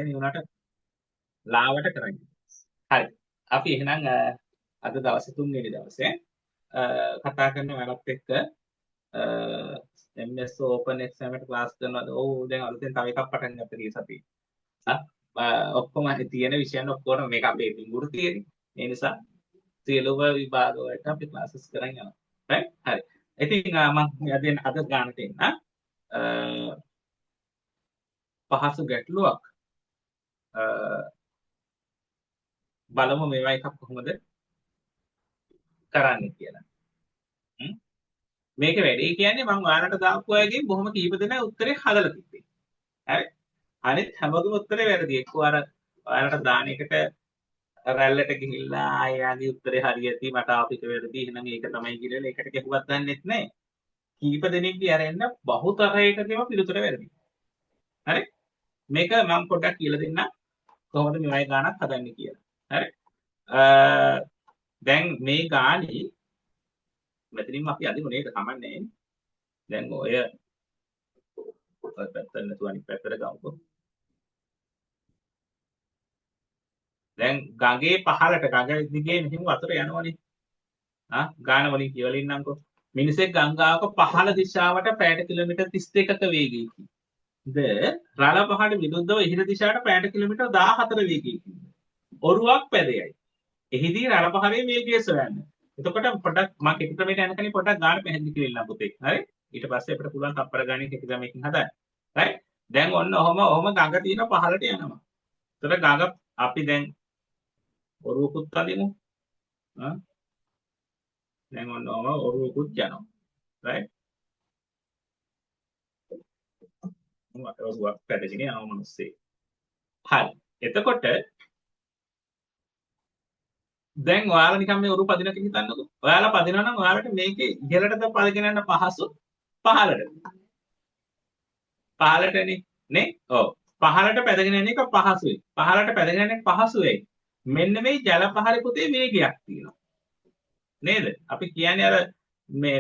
එනි උනාට ලාවට කරන්නේ. හරි. අපි එහෙනම් අද දවසේ තුන්වෙනි දවසේ කතා කරන වැඩත් එක්ක MS Open Exam එකට ක්ලාස් කරනවාද? ඔව් දැන් අලුතෙන් තව එකක් පටන් ගත්ත කී සතියේ. ඔක්කොම තියෙන විෂයන් ඔක්කොම මේක අපේ පිඟුරු තියෙන්නේ. ඒ නිසා සියලුම විභාග වලට අපි ක්ලාසස් කරන් යනවා. right? හරි. ඉතින් මම අද ගන්නට එන්න පහසු ගැටලුවක් බලමු මේවා එකක් කොහොමද කරන්නේ කියලා. මේක වැඩේ කියන්නේ මම ඔයාලට දාපු අයගෙන් බොහොම කීප දෙනා උත්තරේ හදලා තිබ්බේ. හරි. අනිත් හැමෝගේම උත්තරේ වැරදි. එක්ක අර ඔයාලට දාන එකට රැල්ලට ගිහිල්ලා ආයාගේ උත්තරේ හරියටි මට ආපිට වැරදි. එහෙනම් ඒක තමයි කියලා ඒකට කෙහුවක් දන්නෙත් නැහැ. කීප දෙනෙක්ගේ අරෙන්න බහුතරයකදීම පිළිතුර වැරදි. හරි. මේක මම පොඩ්ඩක් කියලා දෙන්න කොහොමද මේ වගේ ගාණක් හදන්නේ කියලා. හරි. දැන් මේ ගාණි මෙතනින් අපි අදිමු නේද කමන්නේ. දැන් ඔය පැත්තට නැතුව අනිත් පැත්තට ගමුකෝ. දැන් ගඟේ පහළට ගඟ දිගේ මෙහිම වතුර යනවනේ. ගාන වලින් කියලා ඉන්නම්කෝ. මිනිසෙක් ගංගාවක පහළ දිශාවට පැයට කිලෝමීටර් 32ක වේගයකින් ද රළ පහට විරුද්ධව ඉහළ දිශාවට පැයට කිලෝමීටර් 14 වේගයකින් ඔරුවක් පැදයයි. එහිදී රළ පහරේ වේගය සොයන්න. එතකොට පොඩක් මම කෙටි ක්‍රමයට යන කෙනෙක් පොඩක් ගාන පැහැදිලි කරලා පුතේ. හරි? ඊට පස්සේ අපිට පුළුවන් තප්පර ගානේ කෙටි ක්‍රමයකින් හදන්න. හරි? දැන් ඔන්න ඔහම ගඟ තියෙන පහළට යනවා. එතකොට ගඟ අපි දැන් ඔරුවකුත් අදිමු. දැන් ඔන්න ඔරුවකුත් යනවා. right? මට ඔරුවක් පැදගෙන යනවා මිනිස්සේ. හරි. එතකොට දැන් ඔයාලා නිකන් මේ ඔරුව පදිනක හිතන්නකෝ. ඔයාලා පදිනවා නම් ඔයාලට මේකේ ඉහළටද පදගෙන යන පහසු පහළට. පහළටනේ නේ? ඔව්. පහළට පැදගෙන යන එක පහසුයි. පහළට පැදගෙන යන එක පහසුයි. මෙන්න මේ ජල පහරේ පුතේ වේගයක් තියෙනවා. නේද? අපි කියන්නේ අර මේ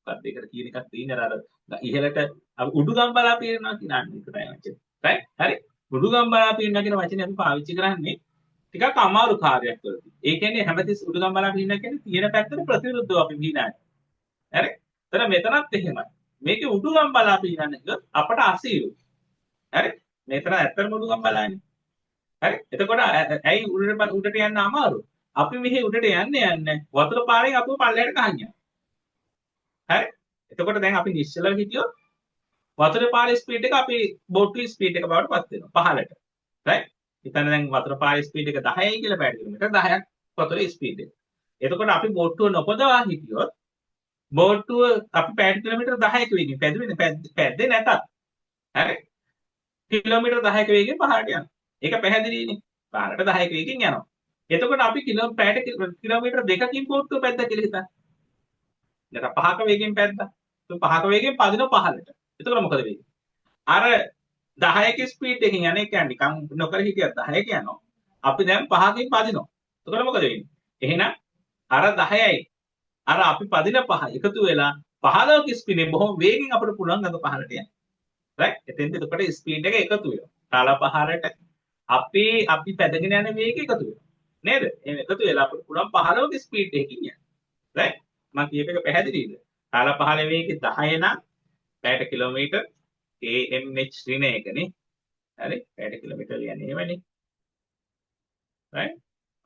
මොකක්ද ඒකට කියන එකක් තියෙන අර ඉහළට උඩුගම් බලා පීරනවා කියන එක තමයි වචනේ. right? හරි. උඩුගම් බලා පීරනවා කියන වචනේ අපි පාවිච්චි කරන්නේ ටිකක් අමාරු කාර්යයක් වලදී. ඒ කියන්නේ හැමතිස් උඩුගම් බලා පීරනවා කියන්නේ තියෙන පැත්තට ප්‍රතිවිරුද්ධව අපි පීනන්නේ. හරි? එතන මෙතනත් එහෙමයි. මේකේ උඩුගම් බලා පීනන එක අපට අසීරු. හරි? මෙතන ඇත්තටම උඩුගම් බලාන්නේ. හරි? එතකොට ඇයි උඩට යන්න අමාරු? අපි මෙහි උඩට යන්නේ වතුර පාරෙන් අපව පල්ලයට ගහන්නේ. හරි? එතකොට දැන් අපි නිශ්චලව හිටියොත් වතුර පාරේ ස්පීඩ් එක අපි බෝට්ටුවේ ස්පීඩ් එක බවට පත් වෙනවා පහළට. right? හිතන්න දැන් වතුර පාරේ ස්පීඩ් එක 10යි කියලා පැය කිලෝමීටර් 10ක් වතුරේ ස්පීඩ් එක. එතකොට අපි බෝට්ටුව නොපදවා හිටියොත් බෝට්ටුව අපි පැය කිලෝමීටර් 10ක වේගයෙන් පැද්දේ නැතත්. හරි? කිලෝමීටර් 10ක වේගයෙන් පහළට යනවා. ඒක පැහැදිලිනේ. පහළට 10ක වේගයෙන් යනවා. එතකොට අපි පැයට කිලෝමීටර් 2කින් බෝට්ටුව පැද්දා කියලා හිතන්න. දැන් 5ක වේගයෙන් පැද්දා. 5ක වේගයෙන් පදින පහළට. එතකොට මොකද වෙන්නේ? අර 10ක ස්පීඩ් එකකින් යන එක කියන්නේ නිකන් නොකර හිටියත් 10ක යනවා. අපි දැන් 5කින් පදිනවා. එතකොට මොකද වෙන්නේ? එහෙනම් අර 10යි අර අපි පදින 5 එකතු වෙලා 15ක ස්පීඩෙන් බොහොම වේගෙන් අපිට පුළුවන් ගඟ පහළට යන්න. right? එතෙන්ද එතකොට ස්පීඩ් එක එකතු වෙනවා. රළ පහරට අපි පැදගෙන යන වේගය එකතු වෙනවා. නේද? එහෙනම් එකතු වෙලා අපිට පුළුවන් 15ක ස්පීඩ් එකකින් යන්න. right? මම කියප එක පැහැදිලිද? රළ පහළ වේගය 10 නම් පැයට කිලෝමීටර් kmh ඍණ එකනේ. හරි? පැයට කිලෝමීටර් කියන්නේ එහෙමනේ. right?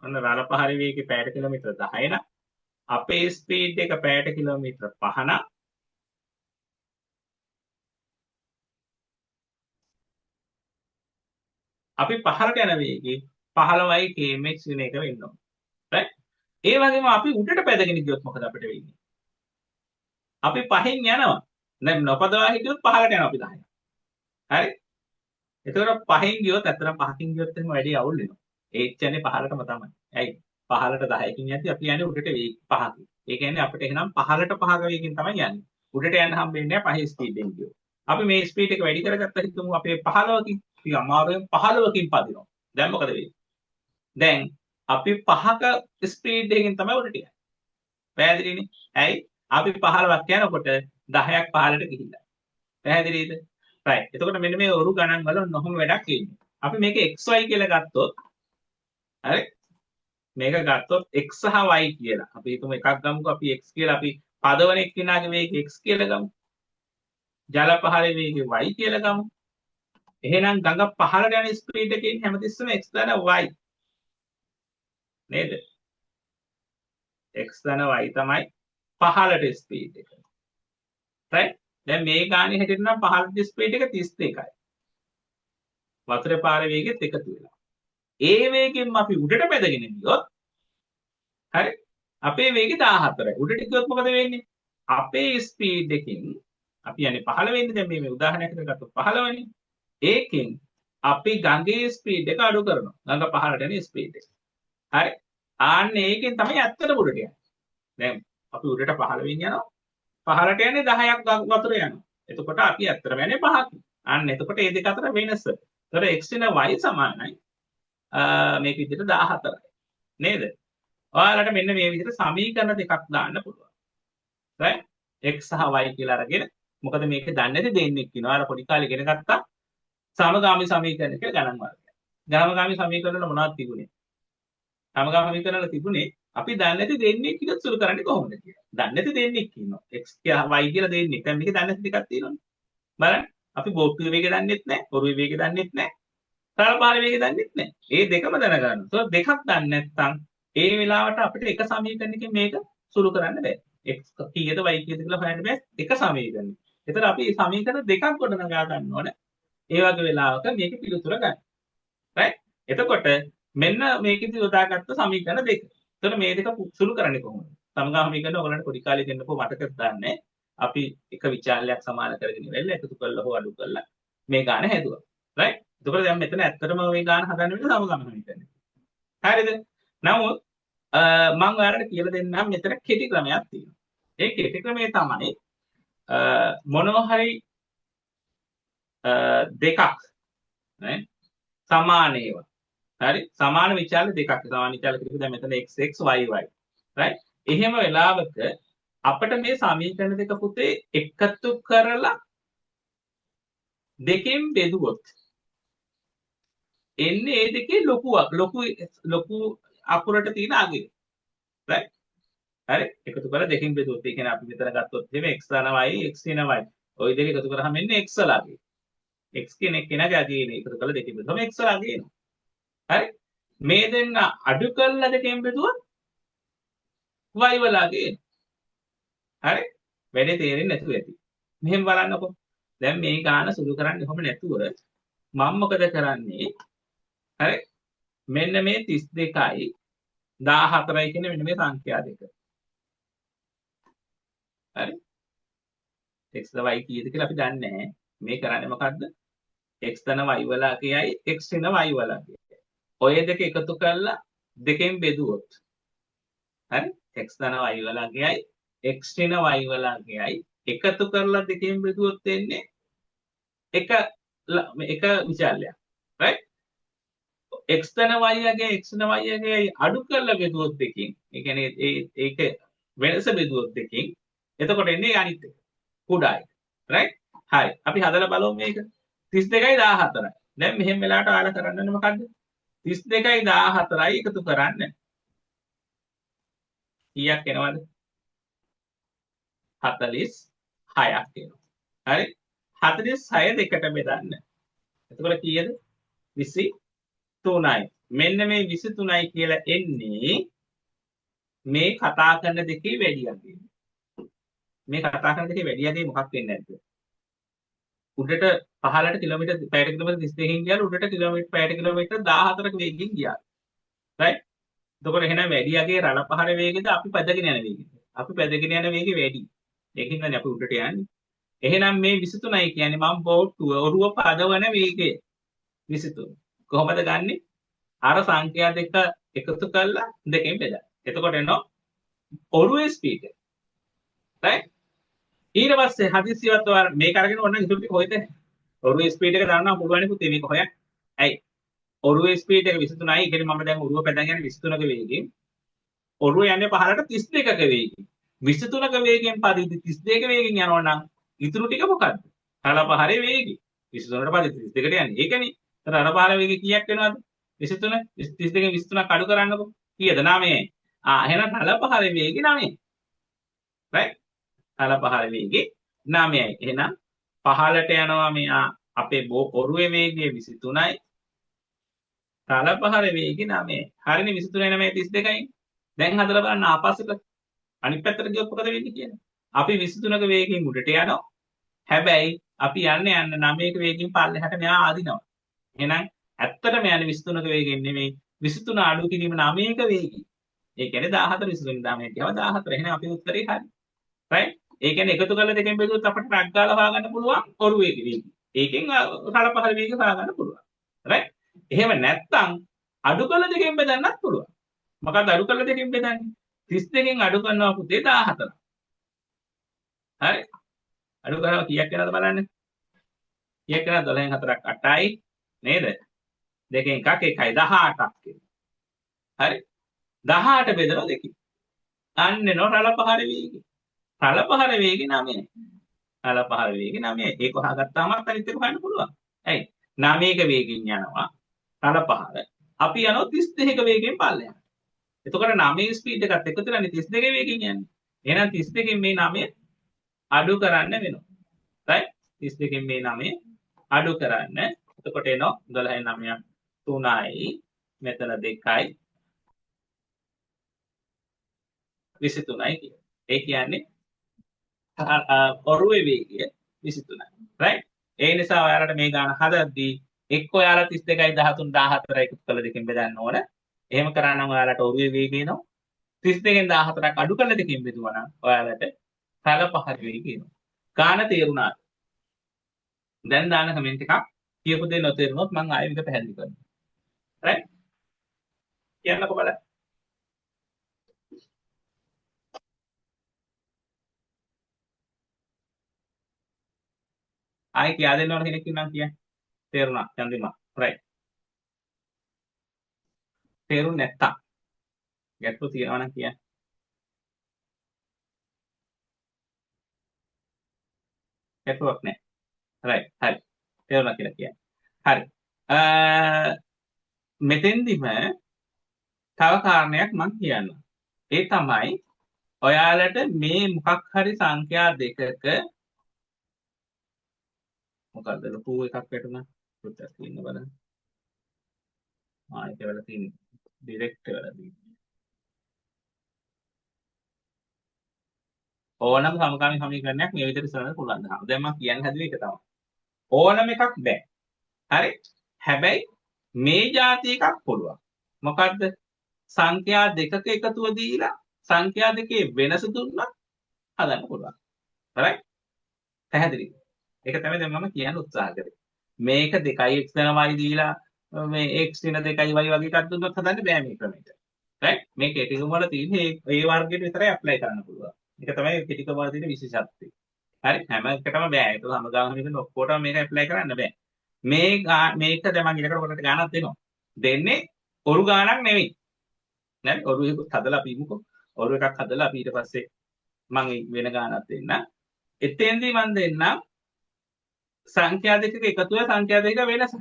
ඔන්න රළ පහළ වේගය පැයට කිලෝමීටර් 10 නම් අපේ ස්පීඩ් එක පැයට කිලෝමීටර් 5 නම් අපි පහළට යන වේගය 15යි kmh ඍණ එක වෙන්න ඕන. right? ඒ වගේම අපි උඩට පැදගෙන ගියොත් මොකද අපිට වෙන්නේ? අපි පහෙන් යනවා. දැන් නොපදවා හිටියොත් පහළට යනවා අපි 10. හරි? එතකොට පහෙන් ගියොත් අතන පහකින් ගියොත් එහෙම වැඩි අවුල් වෙනවා. ඒ කියන්නේ පහළටම තමයි. ඇයි? පහළට 10කින් යද්දි අපි යන්නේ උඩට වේග 5කින්. ඒ කියන්නේ අපිට එහෙනම් පහළට 5ක වේගකින් තමයි යන්නේ. උඩට යන්න හම්බෙන්නේ නැහැ 5 ස්පීඩ් එකෙන් ගියොත්. අපි මේ ස්පීඩ් එක වැඩි කරගත්ත හිතමු අපේ 15කින්. ඉතින් අමාරුවෙන් 15කින් පදිනවා. දැන් මොකද වෙන්නේ? දැන් අපි 5ක ස්පීඩ් එකකින් තමයි උඩට යන්නේ. පැහැදිලිනේ? ඇයි? අපි 15ක් යනකොට 10ක් පහළට ගිහිල්ලා. පැහැදිලිද? right. එතකොට මෙන්න මේ ඔරු ගණන් වල නොහොම වැඩක් ඉන්නේ. අපි මේක xy කියලා ගත්තොත් හරි මේක ගත්තොත් x සහ y කියලා. අපි හිතමු එකක් ගමුකෝ අපි x කියලා අපි පදවන එක්කිනාගේ වේගය x කියලා ගමු. ජල පහරේ වේගය y කියලා ගමු. එහෙනම් ගඟ පහළට යන ස්පීඩ් එකකින් හැමතිස්සෙම x ධන y නේද? x ධන y තමයි පහළට ස්පීඩ් එක. right? දැන් මේ ගානේ හැටියට නම් පහළට ස්පීඩ් එක 32යි. වතුරේ පාරේ වේගෙත් එකතු වෙලා. ඒ වේගෙන් අපි උඩට පැදගෙන ගියොත් හරි අපේ වේගය 14යි. උඩට ගියොත් මොකද වෙන්නේ? අපේ ස්පීඩ් එකකින් අපි යන්නේ 15 වෙන්නේ. දැන් මේ උදාහරණයකට ගත්තොත් 15 වෙනි. ඒකෙන් අපි ගඟේ ස්පීඩ් එක අඩු කරනවා. ගඟ පහළට යන ස්පීඩ් එක. හරි. ආන්න ඒකෙන් තමයි ඇත්තට උඩට යන්නේ. දැන් අපි උඩට 15 වෙනි යනවා. පහළට යන්නේ 10ක් වතුර යනවා. එතකොට අපි ඇත්තටම යන්නේ 5ක්. අන්න එතකොට මේ දෙක අතර වෙනස. ඒතර x and y සමානයි. මේක විදිහට 14යි. නේද? ඔයාලට මෙන්න මේ විදිහට සමීකරණ දෙකක් දාන්න පුළුවන්. right? x සහ y කියලා අරගෙන මොකද මේක දන්නේ නැති දෙන්නෙක් ඉන්නවා. ඔයාලා පොඩි කාලේ ඉගෙන ගත්තා සමගාමී සමීකරණ කියලා ගණන් වර්ගයක්. සමගාමී සමීකරණ වල මොනවද තිබුණේ? සමගාමී සමීකරණ වල තිබුණේ අපි දන්නේ නැති දෙන්නෙක් ඉඳ සුළු කරන්නේ කොහොමද කියලා. දන්නේ නැති දෙන්නෙක් ඉන්නවා. x y කියලා දෙන්නෙක්. දැන් මේක දන්නේ නැති දෙකක් තියෙනවනේ. බලන්න. අපි බෝට්ටුවේ වේගය දන්නෙත් නැහැ. ඔරුවේ වේගය දන්නෙත් නැහැ. තරපාරේ වේගය දන්නෙත් නැහැ. මේ දෙකම දැනගන්න. so දෙකක් දන්නේ නැත්නම් ඒ වෙලාවට අපිට එක සමීකරණයකින් මේක සුළු කරන්න බෑ. x කීයද y කීයද කියලා හොයන්න බෑ. එක සමීකරණයක්. ඒතර අපි මේ සමීකරණ දෙකක් ගොඩනගා ගන්න ඕනේ. ඒ වගේ වෙලාවක මේක පිළිතුර ගන්න. right? එතකොට මෙන්න මේකෙදි යොදාගත්ත සමීකරණ දෙක. එතකොට මේ දෙක සුළු කරන්නේ කොහොමද? සමගාමී සමීකරණ ඔයගලන්ට පොඩි කාලේ දෙන්නකෝ මතකද දන්නේ. අපි එක විචාරයක් සමාන කරගෙන ඉවරලා එකතු කරලා හෝ අඩු කරලා මේ ගාන හැදුවා. right? එතකොට දැන් මෙතන ඇත්තටම මේ ගාන හදන්න වෙන්නේ සමගාමී සමීකරණය. හරිද? නමුත් මම ඔයාලට කියලා දෙන්නම් මෙතන කෙටි ක්‍රමයක් තියෙනවා. ඒ කෙටි ක්‍රමය තමයි මොනවා හරි දෙකක් නේ සමාන ඒවා. හරි? සමාන විචාර දෙකක්. සමාන විචාර කිව්වොත් දැන් මෙතන x x y y. right? එහෙම වෙලාවක අපිට මේ සමීකරණ දෙක පුතේ එකතු කරලා දෙකෙන් බෙදුවොත් එන්නේ ඒ දෙකේ ලොකු අකුරට තියෙන අගය. right? හරි? එකතු කරලා දෙකෙන් බෙදුවොත් ඒ කියන්නේ අපි මෙතන ගත්තොත් එහෙම x ධන y x ධන y. ওই දෙක එකතු කරාම එන්නේ x ලාගේ. x කෙනෙක් කෙනාගේ අගය එන්නේ. එකතු කරලා දෙකෙන් බෙදුවම x ලාගේ එනවා. හරි? මේ දෙන්න අඩු කරලා දෙකෙන් බෙදුවොත් y වලාගේ එනවා. හරි? වැඩේ තේරෙන්නේ නැතුව ඇති. මෙහෙම බලන්නකෝ. දැන් මේ ගාන සුළු කරන්නේ කොහොම නැතුව මම මොකද කරන්නේ? හරි? මෙන්න මේ 32යි 14යි කියන මෙන්න මේ සංඛ්‍යා දෙක. හරි? x y කීයද කියලා අපි දන්නේ නැහැ. මේ කරන්නේ මොකද්ද? x ධන y වලාගේයි x ධන y වලාගේ. ඔය දෙක එකතු කරලා දෙකෙන් බෙදුවොත් හරි? x ධන y වලාගේයි x ධන y වලාගේයි එකතු කරලා දෙකෙන් බෙදුවොත් එන්නේ එක විචාරයක්. right? x ධන y යගේ x ධන y යගේ අඩු කරලා බෙදුවොත් දෙකකින් ඒ කියන්නේ ඒක වෙනස බෙදුවොත් දෙකකින් එතකොට එන්නේ අනිත් එක කුඩා එක. right? හරි. අපි හදලා බලමු මේක. 32යි 14යි. දැන් මෙහෙම වෙලාවට ඔයාලා කරන්න ඕනේ මොකද්ද? 32යි 14යි එකතු කරන්න. කීයක් එනවද? 46ක් එනවා. හරි? 46 දෙකට බෙදන්න. එතකොට කීයද? 23යි. මෙන්න මේ 23යි කියලා එන්නේ මේ කතා කරන දෙකේ වැඩියගේ. මේ කතා කරන දෙකේ වැඩියගේ මොකක් වෙන්නේ නැද්ද? උඩට පහළට කිලෝමීටර් පැයට කිලෝමීටර් 32කින් ගියාලු උඩට කිලෝමීටර් පැයට කිලෝමීටර් 14ක වේගකින් ගියා. right? එතකොට එහෙනම් වැඩියගේ රළ පහර වේගෙද අපි පැදගෙන යන වේගෙද? අපි පැදගෙන යන වේගෙ වැඩි. ඒකින්දනේ අපි උඩට යන්නේ. එහෙනම් මේ 23යි කියන්නේ මම බෝට්ටුව ඔරුව පදවන වේගය 23. කොහොමද ගන්නෙ? අර සංඛ්‍යා දෙක එකතු කරලා දෙකෙන් බෙදන්න. එතකොට එනවා ඔරුවේ ස්පීඩ් එක. right? ඊට පස්සේ හදිස්සියවත් ඔයාලා මේක අරගෙන ඕන නම් ඉතුරු ටික හොයද ඔරුවේ ස්පීඩ් එක දාන්න පුළුවන් පුතේ මේක හොයන්න. ඇයි? ඔරුවේ ස්පීඩ් එක 23යි. ඒ කියන්නේ මම දැන් ඔරුව පැදගෙන යන්නේ 23ක වේගයෙන්. ඔරුව යන්නේ පහළට 32ක වේගයෙන්. 23ක වේගයෙන් පදිද්දි 32ක වේගයෙන් යනවා නම් ඉතුරු ටික මොකද්ද? රළ පහරේ වේගය. 23ට පස්සේ 32ට යන්නේ. ඒකනේ. ඒතර අර පහළ වේගය කීයක් වෙනවද? 23. 32කින් 23ක් අඩු කරන්නකො. කීයද? 9යි. එහෙනම් තල පහළ වේගය 9යි. right? තල පහළ වේගය 9යි. එහෙනම් පහළට යනවා මෙයා අපේ ඔරුවේ වේගය 23යි. තල පහළ වේගය 9යි. හරිනේ 23යි 9යි 32යි. දැන් හදලා බලන්න ආපස්සට අනිත් පැත්තට ගියොත් මොකද වෙන්නේ කියලා. අපි 23ක වේගයෙන් උඩට යනවා. හැබැයි අපි යන්න 9ක වේගයෙන් පල්ලෙහාට මෙයා ආදිනවා. එහෙනම් ඇත්තටම යන්නේ 23ක වේගයෙන් නෙමෙයි 23 අඩු කිරීම 9ක වේගයෙන්. ඒ කියන්නේ 14 23 9 කියව 14. එහෙනම් අපේ උත්තරේ හරි. right? ඒ කියන්නේ එකතු කරලා දෙකෙන් බෙදුවොත් අපිට රැක් ගාලා හොයාගන්න පුළුවන් ඔරුවේ වේගය. ඒකෙන් කලපහල වේගය හොයාගන්න පුළුවන්. right? එහෙම නැත්නම් අඩු කරලා දෙකෙන් බෙදන්නත් පුළුවන්. මොකක්ද අඩු කරලා දෙකෙන් බෙදන්නේ? 32කින් අඩු කරනවා පුතේ 14. හරි? අඩු කරනවා කීයක් වෙනවද බලන්න. කීයක් වෙනවද 12න් 4ක් 8යි නේද? දෙකෙන් එකක් 1යි 18ක් කියනවා. හරි? 18 බෙදලා දෙකකින්. අන්න එනවා රළ පහර වේගය. රළ පහර වේගය 9යි. රළ පහර වේගය 9යි. ඒක හොයාගත්තාම අනිත් එක හොයන්න පුළුවන්. ඇයි? 9ක වේගයෙන් යනවා රළ පහර. අපි යනවා 32ක වේගයෙන් පල්ලෙහාට. එතකොට 9 ස්පීඩ් එකත් එකතු වෙලානේ 32 වේගයෙන් යන්නේ. එහෙනම් 32කින් මේ 9 අඩු කරන්න වෙනවා. right? 32කින් මේ 9 අඩු කරන්න. එතකොට එනවා 12න් 9ක් 3යි. මෙතන 2යි 23යි කියන්නේ. ඒ කියන්නේ ඔරුවේ වේගය 23යි. right? ඒ නිසා ඔයාලට මේ ගාන හදද්දී එක්ක ඔයාලා 32යි 13 14යි එකතු කළ දෙකෙන් බෙදන්න ඕන. එහෙම කරා නම් ඔයාලට ඔරුවේ වේගය එනවා. 32කින් 14ක් අඩු කරලා දෙකෙන් බෙදුවා නම් ඔයාලට තල පහර වේගය එනවා. ගාන තේරුණාද? දැන් දාන කමෙන්ට් එකක් කියපු දේ නොතේරුනොත් මම ආයෙ විතර පැහැදිලි කරනවා. right? කියන්නකෝ බලන්න. ආයෙ කියා දෙන්න ඕන කෙනෙක් ඉන්නම් කියන්න. තේරුණා චන්දිමා. right. තේරුම් නැත්තම් ගැටලු තියෙනවා නම් කියන්න. ගැටලුවක් නැහැ. right. හරි. තේරුණා කියලා කියන්න. හරි. මෙතෙන්දිම තව කාරණයක් මම කියන්නම්. ඒ තමයි ඔයාලට මේ මොකක් හරි සංඛ්‍යා දෙකක මොකද්ද ලොකු එකක් වැටුණා. පොඩ්ඩක් ඉන්න බලන්න. ඒක වල තියෙන ඩිරෙක්ට් වලදී. ඕනම සමකාමී සමීකරණයක් මේ විදිහට ඉස්සරහට පුළුවන් දහම. දැන් මම කියන්න හැදුවේ ඒක තමයි. ඕනම එකක් බෑ. හරි? හැබැයි මේ જાති එකක් පුළුවන්. මොකද්ද? සංඛ්‍යා දෙකක එකතුව දීලා සංඛ්‍යා දෙකේ වෙනස දුන්නත් හදන්න පුළුවන්. හරි? පැහැදිලිද? ඒක තමයි දැන් මම කියන්න උත්සාහ කරේ. මේක 2x ධන y දීලා මේ x දින 2y වගේ එකක් දුන්නොත් හදන්න බෑ මේ ක්‍රමයට. right? මේ කෙටිකම වල තියෙන ඒ වර්ගයට විතරයි ඇප්ලයි කරන්න පුළුවන්. ඒක තමයි කෙටිකම වල තියෙන විශේෂත්වය. හරි? හැම එකටම බෑ. ඒක සමගාමීව ඔක්කොටම මේක ඇප්ලයි කරන්න බෑ. මේක දැන් මම ඊළඟට ඔයාලට ගානක් දෙනවා. දෙන්නේ ඔරු ගානක් නෙවෙයි. නේද? ඔරු එකක් හදලා අපි ඉමුකෝ. ඔරු එකක් හදලා අපි ඊට පස්සේ මම වෙන ගානක් දෙන්න. එතෙන්දී මම දෙන්නම් සංඛ්‍යා දෙකක එකතුව සංඛ්‍යා දෙකක වෙනස.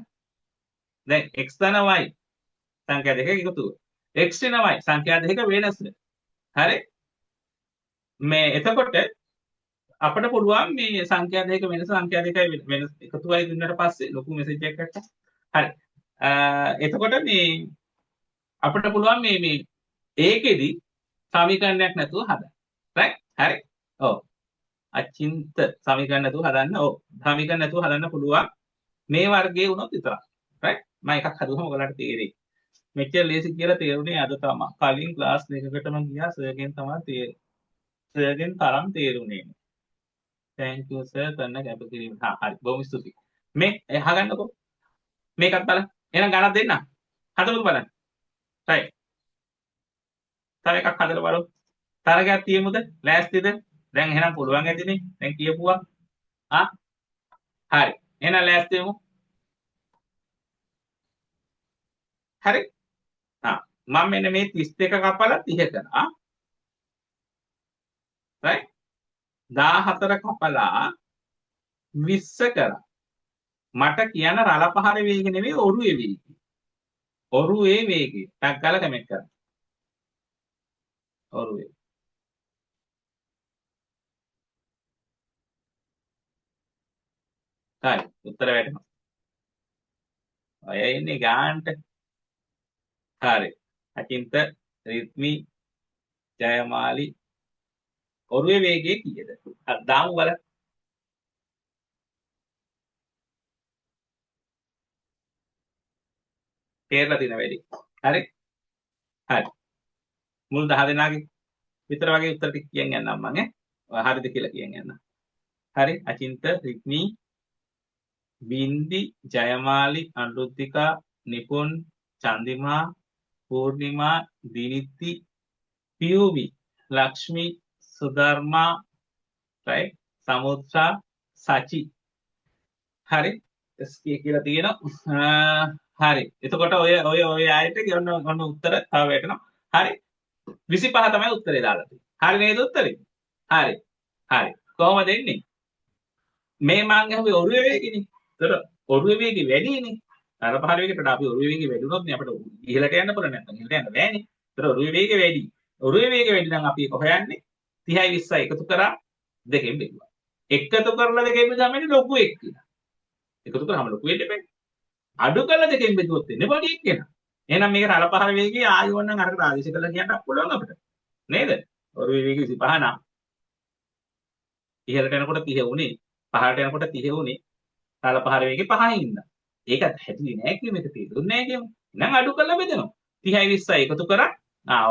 දැන් x ධන y සංඛ්‍යා දෙකක එකතුව. x ධන y සංඛ්‍යා දෙකක වෙනස. හරි? මේ එතකොට අපිට පුළුවන් මේ සංඛ්‍යා දෙකක වෙනස සංඛ්‍යා දෙකයි වෙනස එකතුවයි දුන්නට පස්සේ ලොකු මෙසේජ් එකක් ගත්තා. හරි. එතකොට මේ අපිට පුළුවන් මේ ඒකෙදි සමීකරණයක් නැතුව හදන්න. right? හරි. ඔව්. අචින්ත සමීකරණ නැතුව හදන්න. ඔව්. සමීකරණ නැතුව හදන්න පුළුවන්. මේ වර්ගයේ වුණොත් විතරක්. right? මම එකක් හදුවම ඔයාලට තේරෙයි. මෙච්චර ලේසි කියලා තේරුනේ අද තමයි. කලින් ක්ලාස් දෙකකටම ගියා සර්ගෙන් තමයි සර්ගෙන් තරම් තේරුනේ. thank you sir කරන කැපකිරීම. හරි. බොහොම ස්තුතියි. මේ අහගන්නකෝ. මේකත් බලන්න. එහෙනම් ගණන් දෙන්න. හදමුද බලන්න. right. තව එකක් හදලා බලමු. තරගයක් තියමුද? ලෑස්තිද? දැන් එහෙනම් පුළුවන් ඇතිනේ. දැන් කියපුවා. හරි. එහෙනම් ලෑස්ති වෙමු. හරි. මම මෙන්න මේ 32 කපලා 30 කරා. right? 14 කපලා 20 කරා. මට කියන රළ පහර වේගය නෙවෙයි ඔරුවේ වේගය. ඔරුවේ වේගය. ටක් ගාලා කමෙන්ට් කරන්න. ඔරුවේ. හරි. උත්තර වැටෙනවා. අය ඉන්නේ ගානට. හරි. අචින්ත රිද්මි ජයමාලි ඔරුවේ වේගය කීයද? දාමු බලන්න. තේරලා තියෙන වැඩි. හරි. හරි. මුල් 10 දෙනාගේ විතර වගේ උත්තර ටික කියන් යන්නම් මම ඈ. හරිද කියලා කියන් යන්නම්. හරි. අචින්ත රිද්මි බින්දි ජයමාලි අනුරුද්ධිකා නිපුන් චන්දිමා පූර්ණිමා දිනිති පියුමි ලක්ෂ්මි සුධර්මා right සමුත්‍රා සචි හරි එස්කේ කියලා තියෙනවා හරි එතකොට ඔය ආයත ඔන්න උත්තර තව වැටෙනවා හරි 25 තමයි උත්තරේ දාලා තියෙන්නේ හරි නේද උත්තරේ හරි හරි කොහොමද එන්නේ මේ මං අහුවේ ඔරුවේ වේගනේ ඒතර ඔරුවේ වේගය වැඩිනේ අර පහර වේගයට වඩා අපි ඔරුවේ වේගය වැඩි වුණොත් නේ අපිට ඉහළට යන්න පුළුවන් නැත්නම් ඉහළට යන්න බෑනේ ඒතර ඔරුවේ වේගය වැඩි ඔරුවේ වේගය වැඩි නම් අපි කොහොයන්නේ 30යි 20යි එකතු කරා දෙකෙන් බෙදුවා. එකතු කරලා දෙකෙන් බෙදුවාම එන්නේ ලොකු එක් කියලා. එකතු කරාම ලොකු වෙන්න බෑ. අඩු කරලා දෙකෙන් බෙදුවොත් එන්නේ පොඩි එක් කියලා. එහෙනම් මේක රළ පහර වේගය ආයෙ ඕනනම් අරකට ආදේශ කරලා කියන්න පුළුවන් අපිට. නේද? ඔරුවේ වේගය 25 නම් ඉහළට යනකොට 30 උනේ. පහළට යනකොට 30 උනේ. රළ පහර වේගය 5 ඉඳන්. ඒක හැදුවේ නෑ කියමු මේක තේරුන්නේ නෑ කියමු. එහෙනම් අඩු කරලා බෙදනවා. 30යි 20යි එකතු කරා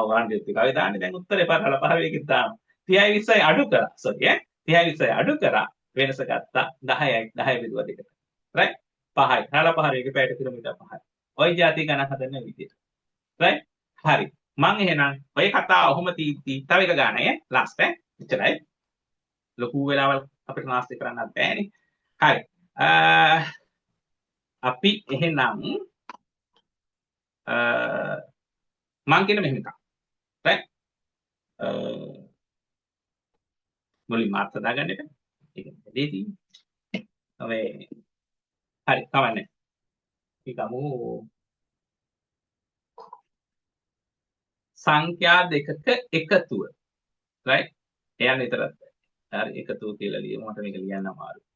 වන්දියත් එකයි දාන්නේ දැන් උත්තරේ රළ පහර වේගෙත් දානවා. 30යි 20යි අඩු කරා. සෝරි ඈ 30යි 20යි අඩු කරා වෙනස ගත්තා 10යි 10 බෙදුවා දෙකට. රයිට් 5යි රළ පහර වේගෙ පැයට කිලෝමීටර් 5යි. ওই જાති ගණන් හදන්න විදියට. රයිට් හරි. මං එහෙනම් ඔය කතාව ඔහොම තීත්ති තව එක ගාන ඈ ලාස්ට් ඈ එච්චරයි. ලොකු වෙලාවල් අපිට නාස්ති කරන්නත් බෑනේ. හරි. අපි එහෙනම් මං කියන මෙහෙම එකක්. රයිට් මුලින්ම අර්ථ දාගන්න එක. ඒක දෙදී තියෙන්නේ. මේ හරි කවන්නේ. ඊගමු සංඛ්‍යා දෙකක එකතුව. රයිට් එයන් විතරක්. හරි එකතුව කියලා ලියමු. මට මේක ලියන්න අමාරුයි.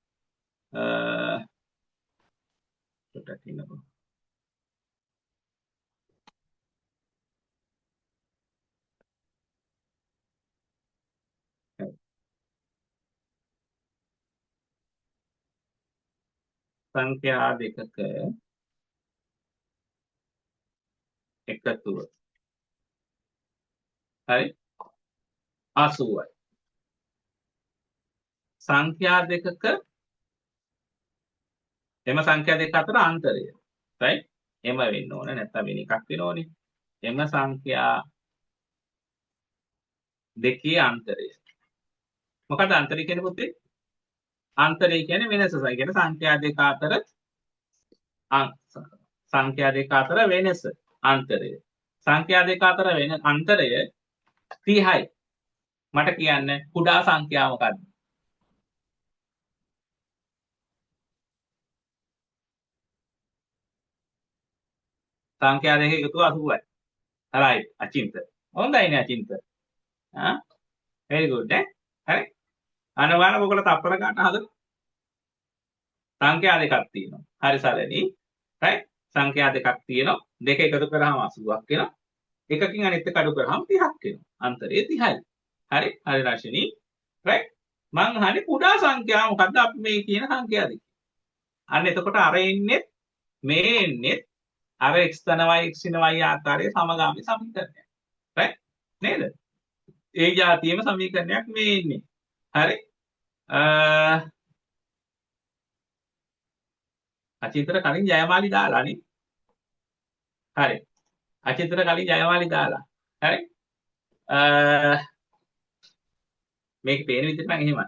පොඩ්ඩක් ඉන්නකෝ. සංඛ්‍යා දෙකක එකතුව. හරි 80යි. සංඛ්‍යා දෙකක එම සංඛ්‍යා දෙක අතර අන්තරය. රයිට් එම වෙන්න ඕන නැත්නම් වෙන එකක් වෙන්න ඕනේ. එම සංඛ්‍යා දෙකේ අන්තරය. මොකද අන්තරය කියන්නේ පුතේ? අන්තරය කියන්නේ වෙනස. ඒ කියන්නේ සංඛ්‍යා දෙක අතර සංඛ්‍යා දෙක අතර වෙනස අන්තරය. සංඛ්‍යා දෙක අතර වෙන අන්තරය 30යි. මට කියන්න කුඩා සංඛ්‍යාව මොකක්ද? සංඛ්‍යා දෙක එකතු 80යි. right Achintha. හොඳයිනේ Achintha. very good ඈ. හරි. අනවන ඔයගොල්ලෝ තප්පර ගන්න හදන සංඛ්‍යා දෙකක් තියෙනවා. හරි සරලයි. right සංඛ්‍යා දෙකක් තියෙනවා. දෙක එකතු කරාම 80ක් වෙනවා. එකකින් අනිත් එක අඩු කරාම 30ක් වෙනවා. අන්තරය 30යි. හරි. හරි රාශිනී. right මං අහන්නේ කුඩා සංඛ්‍යාව මොකද්ද අපි මේ කියන සංඛ්‍යා දෙක. අන්න එතකොට අර එන්නේ මේ එන්නේ අර x ධන y x ධන y ආකාරයේ සමගාමී සමීකරණයක්. right නේද? ඒ જાතියෙම සමීකරණයක් මේ එන්නේ. හරි. අචින්තර කලින් ජයමාලි දාලානේ. හරි. අචින්තර කලින් ජයමාලි දාලා. හරි. මේක පේන විදිහට නම් එහෙමයි.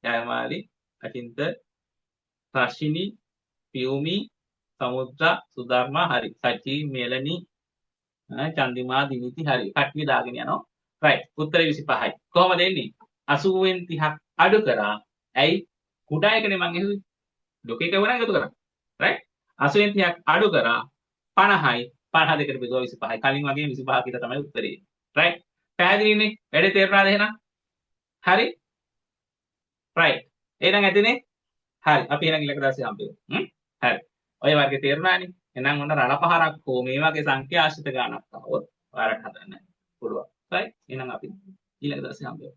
ජයමාලි, අචින්ත, රශිනි, පියුමි, සමුද්‍රා, සුධර්මා හරි. සචි, මෙලනි, චන්දිමා, දිනිති හරි. කට්ටිය දාගෙන යනවා. right. උත්තරේ 25යි. කොහොමද එන්නේ? 80න් 30ක් අඩු කරා. ඇයි? කුඩා එකනේ මං එහුවේ. ලොකු එක වුණා එකතු කරා. right 82 30ක් අඩු කරා 50යි 50 දෙකට බෙදුවා 25යි කලින් වගේ 25 කියලා තමයි උත්තරේ right පැහැදිලිනේ වැඩේ තේරුණාද එහෙනම් හරි right එහෙනම් ඇතිනේ හරි අපි එහෙනම් ඊළඟ දවසේ හම්බෙමු හරි ඔය වර්ගේ තේරුණානේ එහෙනම් ඔන්න රළ පහරක් හෝ මේ වගේ සංඛ්‍යා ආශ්‍රිත ගානක් ආවොත් ඔයාලට හදන්න පුළුවන් right එහෙනම් අපි ඊළඟ දවසේ හම්බෙමු